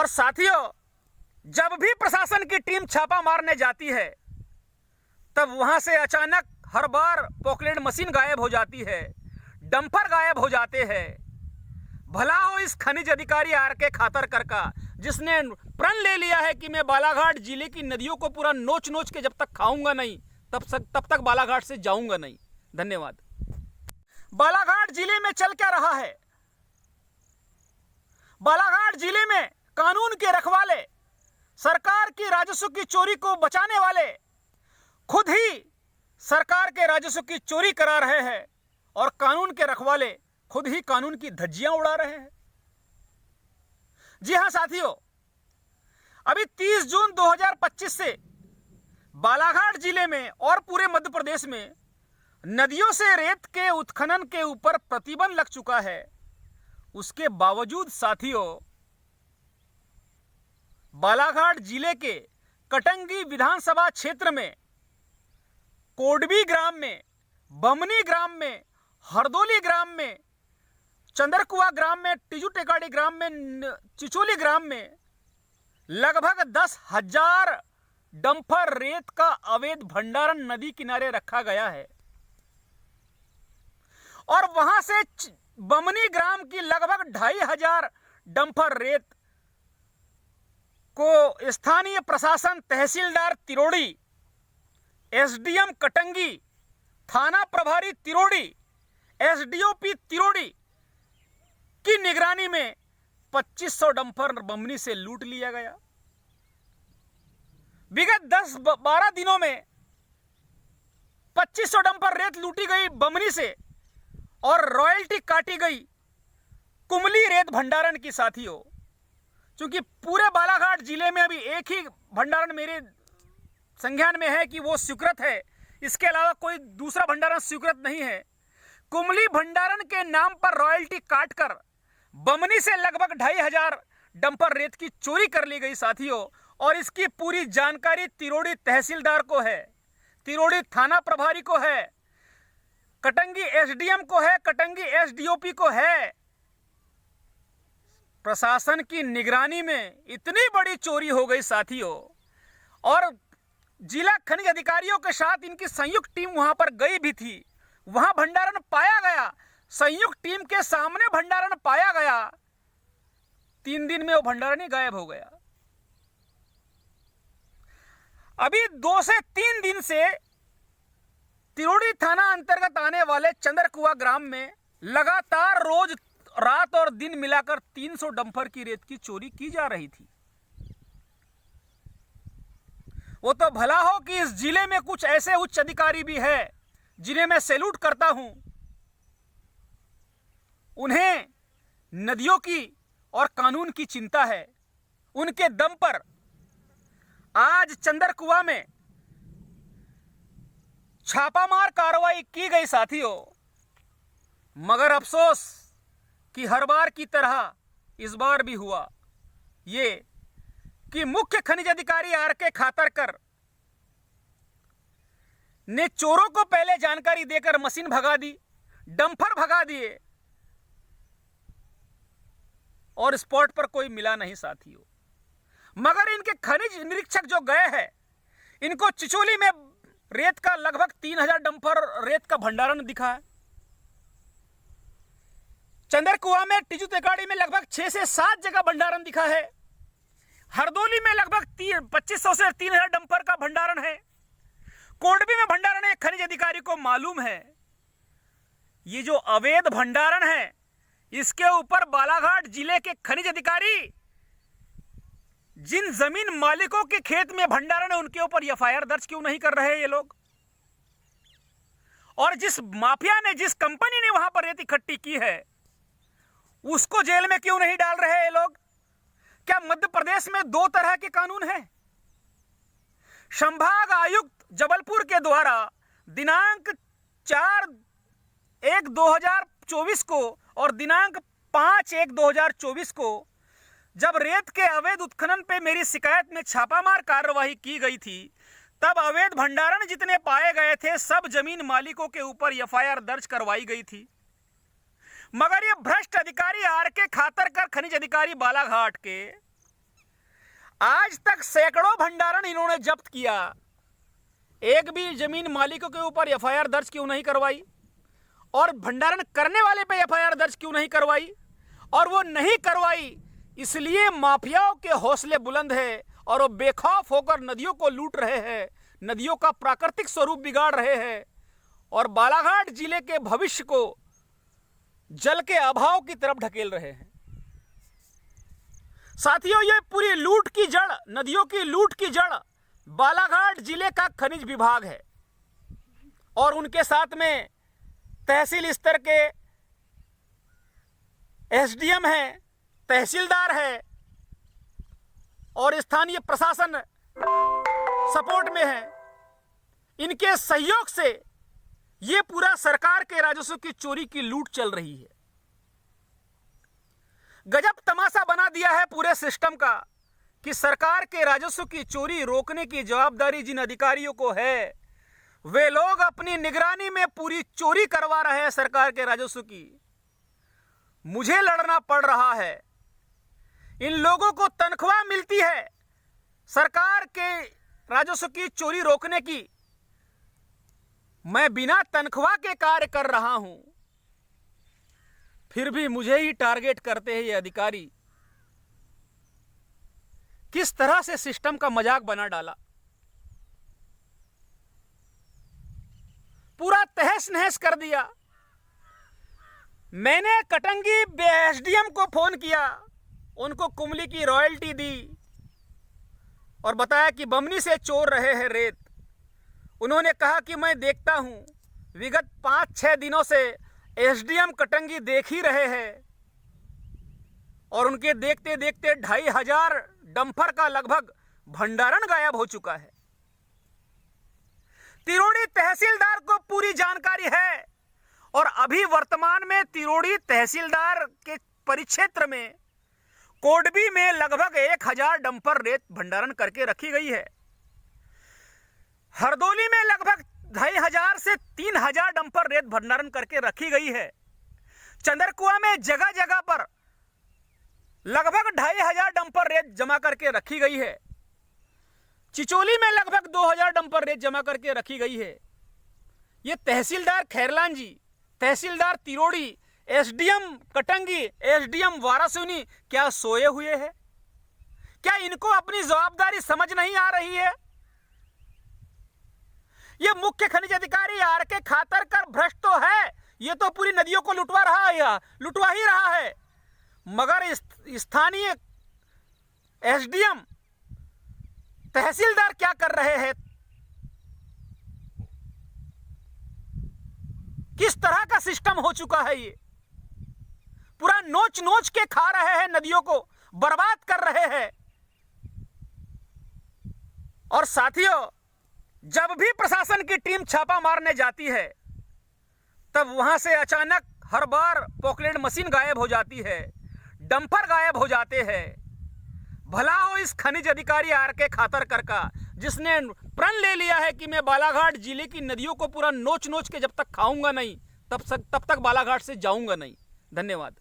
साथियों, जब भी प्रशासन की टीम छापा मारने जाती है तब वहां से अचानक हर बार पॉकलेट मशीन गायब हो जाती है, डंपर गायब हो जाते हैं। भला हो इस खनिज अधिकारी आर.के. खातरकर का, जिसने प्रण ले लिया है कि मैं बालाघाट जिले की नदियों को पूरा नोच नोच के जब तक खाऊंगा नहीं तब तक बालाघाट से जाऊंगा नहीं। धन्यवाद। बालाघाट जिले में चल क्या रहा है? बालाघाट जिले में कानून के रखवाले, सरकार की राजस्व की चोरी को बचाने वाले खुद ही सरकार के राजस्व की चोरी करा रहे हैं और कानून के रखवाले खुद ही कानून की धज्जियां उड़ा रहे हैं। जी हां साथियों, अभी 30 जून 2025 से बालाघाट जिले में और पूरे मध्य प्रदेश में नदियों से रेत के उत्खनन के ऊपर प्रतिबंध लग चुका है। उसके बावजूद साथियों, बालाघाट जिले के कटंगी विधानसभा क्षेत्र में कोडबी ग्राम में, बमनी ग्राम में, हरदोली ग्राम में, चंदरकुआ ग्राम में, टिजू टेकाड़ी ग्राम में, चिचोली ग्राम में लगभग 10,000 डंपर रेत का अवैध भंडारण नदी किनारे रखा गया है और वहां से बमनी ग्राम की लगभग 2,500 डंपर रेत को स्थानीय प्रशासन, तहसीलदार तिरोड़ी, एसडीएम कटंगी, थाना प्रभारी तिरोड़ी, एसडीओपी तिरोड़ी की निगरानी में 2500 डंपर बमनी से लूट लिया गया। विगत 10-12 दिनों में 2500 डंपर रेत लूटी गई बमनी से और रॉयल्टी काटी गई कुमली रेत भंडारण की। साथियों, क्योंकि पूरे बालाघाट जिले में अभी एक ही भंडारण मेरे संज्ञान में है कि वो स्वीकृत है, इसके अलावा कोई दूसरा भंडारण स्वीकृत नहीं है। कुमली भंडारण के नाम पर रॉयल्टी काटकर बमनी से लगभग 2,500 डंपर रेत की चोरी कर ली गई साथियों, और इसकी पूरी जानकारी तिरोड़ी तहसीलदार को है, तिरोड़ी थाना प्रभारी को है, कटंगी एसडीएम को है, कटंगी एसडीओपी को है। प्रशासन की निगरानी में इतनी बड़ी चोरी हो गई साथियों, और जिला खनिज अधिकारियों के साथ इनकी संयुक्त टीम वहां पर गई भी थी। वहां भंडारण पाया गया, संयुक्त टीम के सामने भंडारण पाया गया। 3 दिन में वो भंडारण ही गायब हो गया। अभी 2 से 3 दिन से तिरोड़ी थाना अंतर्गत आने वाले चंदरकुआ ग्राम में लगातार रोज रात और दिन मिलाकर 300 डंपर की रेत की चोरी की जा रही थी। वो तो भला हो कि इस जिले में कुछ ऐसे उच्च अधिकारी भी है जिन्हें मैं सैल्यूट करता हूं। उन्हें नदियों की और कानून की चिंता है। उनके दम पर आज चंदरकुआ में छापामार कार्रवाई की गई साथियों, मगर अफसोस कि हर बार की तरह इस बार भी हुआ ये कि मुख्य खनिज अधिकारी आर.के. खातरकर ने चोरों को पहले जानकारी देकर मशीन भगा दी, डंपर भगा दिए और स्पॉट पर कोई मिला नहीं साथियों। मगर इनके खनिज निरीक्षक जो गए हैं, इनको चिचोली में रेत का लगभग 3,000 डंपर रेत का भंडारण दिखा है। चंदरकुआ में, टिजू टेकाड़ी में लगभग 6 से 7 जगह भंडारण दिखा है। हरदोली में लगभग 2500 से 3,000 डंपर का भंडारण है। कोडबी में भंडारण एक खनिज अधिकारी को मालूम है। ये जो अवैध भंडारण है, इसके ऊपर बालाघाट जिले के खनिज अधिकारी जिन जमीन मालिकों के खेत में भंडारण है उनके ऊपर एफआईआर दर्ज क्यों नहीं कर रहे ये लोग? और जिस माफिया ने, जिस कंपनी ने वहां पर रेत इकट्ठी की है, उसको जेल में क्यों नहीं डाल रहे ये लोग? क्या मध्य प्रदेश में 2 तरह के कानून हैं? संभाग आयुक्त जबलपुर के द्वारा दिनांक 4/1/2024 को और दिनांक 5/1/2024 को जब रेत के अवैध उत्खनन पे मेरी शिकायत में छापामार कार्रवाई की गई थी, तब अवैध भंडारण जितने पाए गए थे सब जमीन मालिकों के ऊपर एफआईआर दर्ज करवाई गई थी। मगर ये भ्रष्ट अधिकारी आर.के. खातरकर, खनिज अधिकारी बालाघाट के, आज तक सैकड़ों भंडारण इन्होंने जब्त किया, एक भी जमीन मालिकों के ऊपर एफआईआर दर्ज क्यों नहीं करवाई, और भंडारण करने वाले पे एफआईआर दर्ज क्यों नहीं करवाई? और वो नहीं करवाई इसलिए माफियाओं के हौसले बुलंद है और वो बेखौफ होकर नदियों को लूट रहे हैं, नदियों का प्राकृतिक स्वरूप बिगाड़ रहे हैं और बालाघाट जिले के भविष्य को जल के अभाव की तरफ ढकेल रहे हैं। साथियों, ये पूरी लूट की जड़, नदियों की लूट की जड़ बालाघाट जिले का खनिज विभाग है और उनके साथ में तहसील स्तर के एसडीएम है, तहसीलदार है और स्थानीय प्रशासन सपोर्ट में है। इनके सहयोग से ये पूरा सरकार के राजस्व की चोरी की लूट चल रही है। गजब तमाशा बना दिया है पूरे सिस्टम का कि सरकार के राजस्व की चोरी रोकने की जवाबदारी जिन अधिकारियों को है, वे लोग अपनी निगरानी में पूरी चोरी करवा रहे हैं सरकार के राजस्व की। मुझे लड़ना पड़ रहा है। इन लोगों को तनख्वाह मिलती है सरकार के राजस्व की चोरी रोकने की। मैं बिना तनख्वाह के कार्य कर रहा हूं, फिर भी मुझे ही टारगेट करते हैं ये अधिकारी। किस तरह से सिस्टम का मजाक बना डाला, पूरा तहस नहस कर दिया। मैंने कटंगी एसडीएम को फोन किया, उनको कुमली की रॉयल्टी दी और बताया कि बमनी से चोर रहे हैं रेत। उन्होंने कहा कि मैं देखता हूं। विगत 5-6 दिनों से एसडीएम कटंगी देख ही रहे हैं और उनके देखते देखते 2500 डंपर का लगभग भंडारण गायब हो चुका है। तिरोड़ी तहसीलदार को पूरी जानकारी है और अभी वर्तमान में तिरोड़ी तहसीलदार के परिक्षेत्र में कोडबी में लगभग 1000 डंपर रेत भंडारण करके रखी गई है। हरदोली में लगभग 2500 से 3000 डंपर रेत भंडारण करके रखी गई है। चंदरकुआ में जगह जगह पर लगभग 2500 डंपर रेत जमा करके रखी गई है। चिचोली में लगभग 2000 डंपर रेत जमा करके रखी गई है। ये तहसीलदार खैरलान जी, तहसीलदार तिरोड़ी, एसडीएम कटंगी, एसडीएम वारासुनी क्या सोए हुए हैं? क्या इनको अपनी जवाबदारी समझ नहीं आ रही है? ये मुख्य खनिज अधिकारी आरके खातरकर भ्रष्ट तो है, ये तो पूरी नदियों को लुटवा रहा है या लुटवा ही रहा है, मगर स्थानीय एसडीएम तहसीलदार क्या कर रहे हैं? किस तरह का सिस्टम हो चुका है? ये पूरा नोच नोच के खा रहे हैं, नदियों को बर्बाद कर रहे हैं। और साथियों, जब भी प्रशासन की टीम छापा मारने जाती है तब वहां से अचानक हर बार पॉकलेट मशीन गायब हो जाती है, डंपर गायब हो जाते हैं। भला हो इस खनिज अधिकारी आरके खातरकर का, जिसने प्रण ले लिया है कि मैं बालाघाट जिले की नदियों को पूरा नोच नोच के जब तक खाऊंगा नहीं तब तक बालाघाट से जाऊंगा नहीं। धन्यवाद।